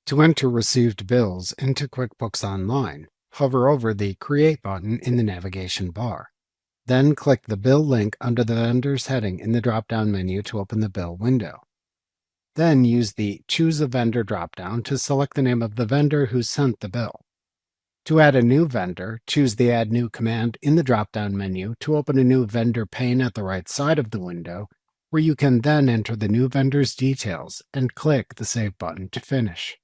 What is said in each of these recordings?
To enter received bills into QuickBooks Online, hover over the Create button in the navigation bar. Then click the Bill link under the Vendors heading in the drop-down menu to open the Bill window. Then use the Choose a Vendor drop-down to select the name of the vendor who sent the bill. To add a new vendor, choose the Add New command in the drop-down menu to open a new vendor pane at the right side of the window, where you can then enter the new vendor's details and click the Save button to finish.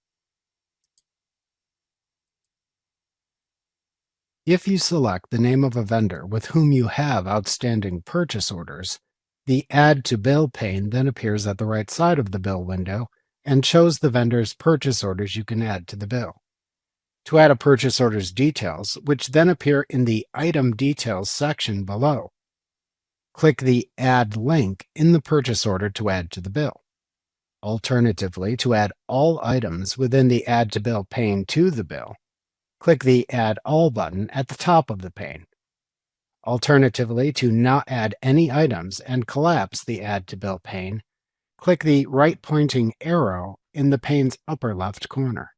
If you select the name of a vendor with whom you have outstanding purchase orders, the Add to Bill pane then appears at the right side of the bill window and shows the vendor's purchase orders you can add to the bill. To add a purchase order's details, which then appear in the Item Details section below, click the Add link in the purchase order to add to the bill. Alternatively, to add all items within the Add to Bill pane to the bill, click the Add All button at the top of the pane. Alternatively, to not add any items and collapse the Add to Bill pane, click the right-pointing arrow in the pane's upper left corner.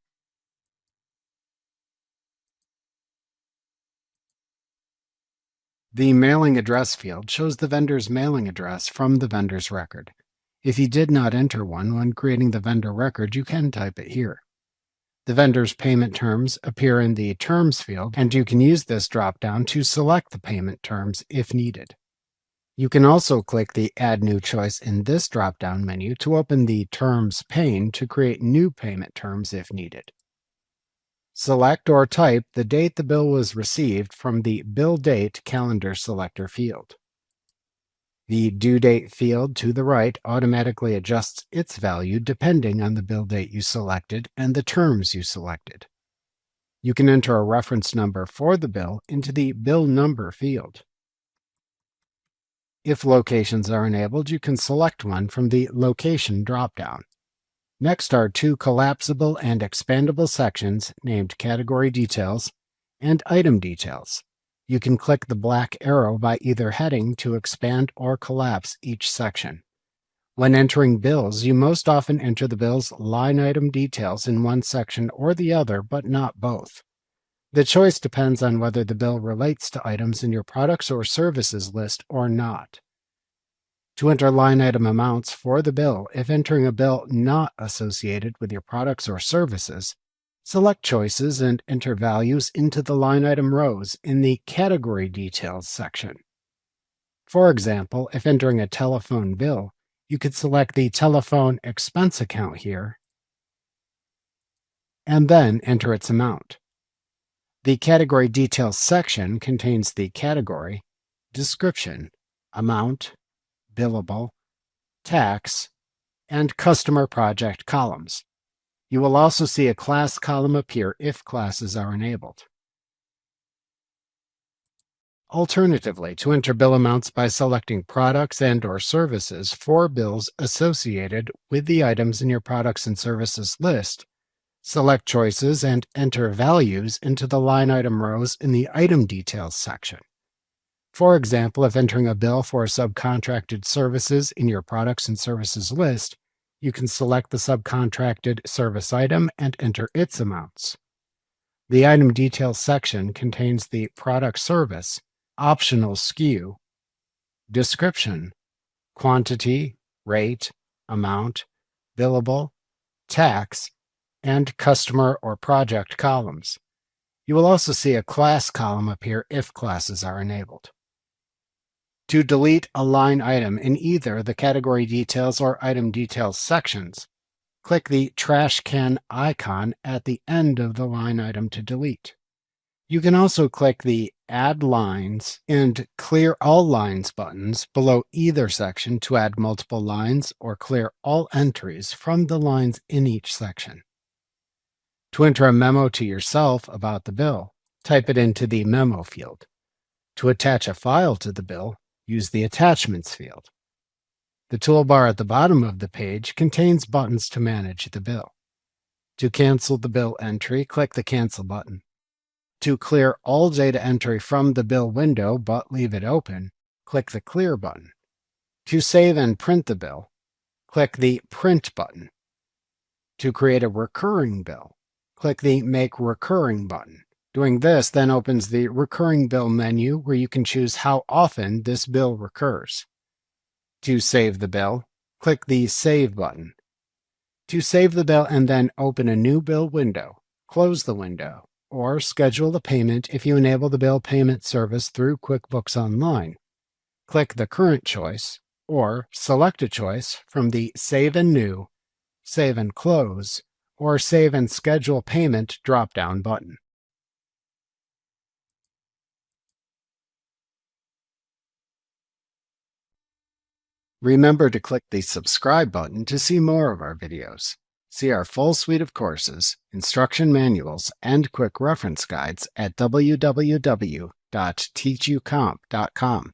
The Mailing Address field shows the vendor's mailing address from the vendor's record. If you did not enter one when creating the vendor record, you can type it here. The vendor's payment terms appear in the Terms field, and you can use this drop-down to select the payment terms if needed. You can also click the Add New choice in this drop-down menu to open the Terms pane to create new payment terms if needed. Select or type the date the bill was received from the Bill Date Calendar Selector field. The Due Date field to the right automatically adjusts its value depending on the bill date you selected and the terms you selected. You can enter a reference number for the bill into the Bill Number field. If locations are enabled, you can select one from the Location drop-down. Next are two collapsible and expandable sections named Category Details and Item Details. You can click the black arrow by either heading to expand or collapse each section. When entering bills, you most often enter the bill's line item details in one section or the other, but not both. The choice depends on whether the bill relates to items in your products or services list or not. To enter line item amounts for the bill, if entering a bill not associated with your products or services, select choices and enter values into the line item rows in the Category Details section. For example, if entering a telephone bill, you could select the Telephone Expense account here and then enter its amount. The Category Details section contains the category, description, amount, billable, tax, and customer project columns. You will also see a class column appear if classes are enabled. Alternatively, to enter bill amounts by selecting products and/or services for bills associated with the items in your products and services list, select choices and enter values into the line item rows in the Item Details section. For example, if entering a bill for subcontracted services in your products and services list, you can select the subcontracted service item and enter its amounts. The Item Details section contains the product service, optional SKU, description, quantity, rate, amount, billable, tax, and customer or project columns. You will also see a class column appear if classes are enabled. To delete a line item in either the Category Details or Item Details sections, click the trash can icon at the end of the line item to delete. You can also click the Add Lines and Clear All Lines buttons below either section to add multiple lines or clear all entries from the lines in each section. To enter a memo to yourself about the bill, type it into the Memo field. To attach a file to the bill, use the Attachments field. The toolbar at the bottom of the page contains buttons to manage the bill. To cancel the bill entry, click the Cancel button. To clear all data entry from the bill window but leave it open, click the Clear button. To save and print the bill, click the Print button. To create a recurring bill, click the Make Recurring button. Doing this then opens the Recurring Bill menu where you can choose how often this bill recurs. To save the bill, click the Save button. To save the bill and then open a new bill window, close the window, or schedule the payment if you enable the bill payment service through QuickBooks Online. Click the current choice, or select a choice from the Save and New, Save and Close, or Save and Schedule Payment drop-down button. Remember to click the subscribe button to see more of our videos. See our full suite of courses, instruction manuals, and quick reference guides at www.teachucomp.com.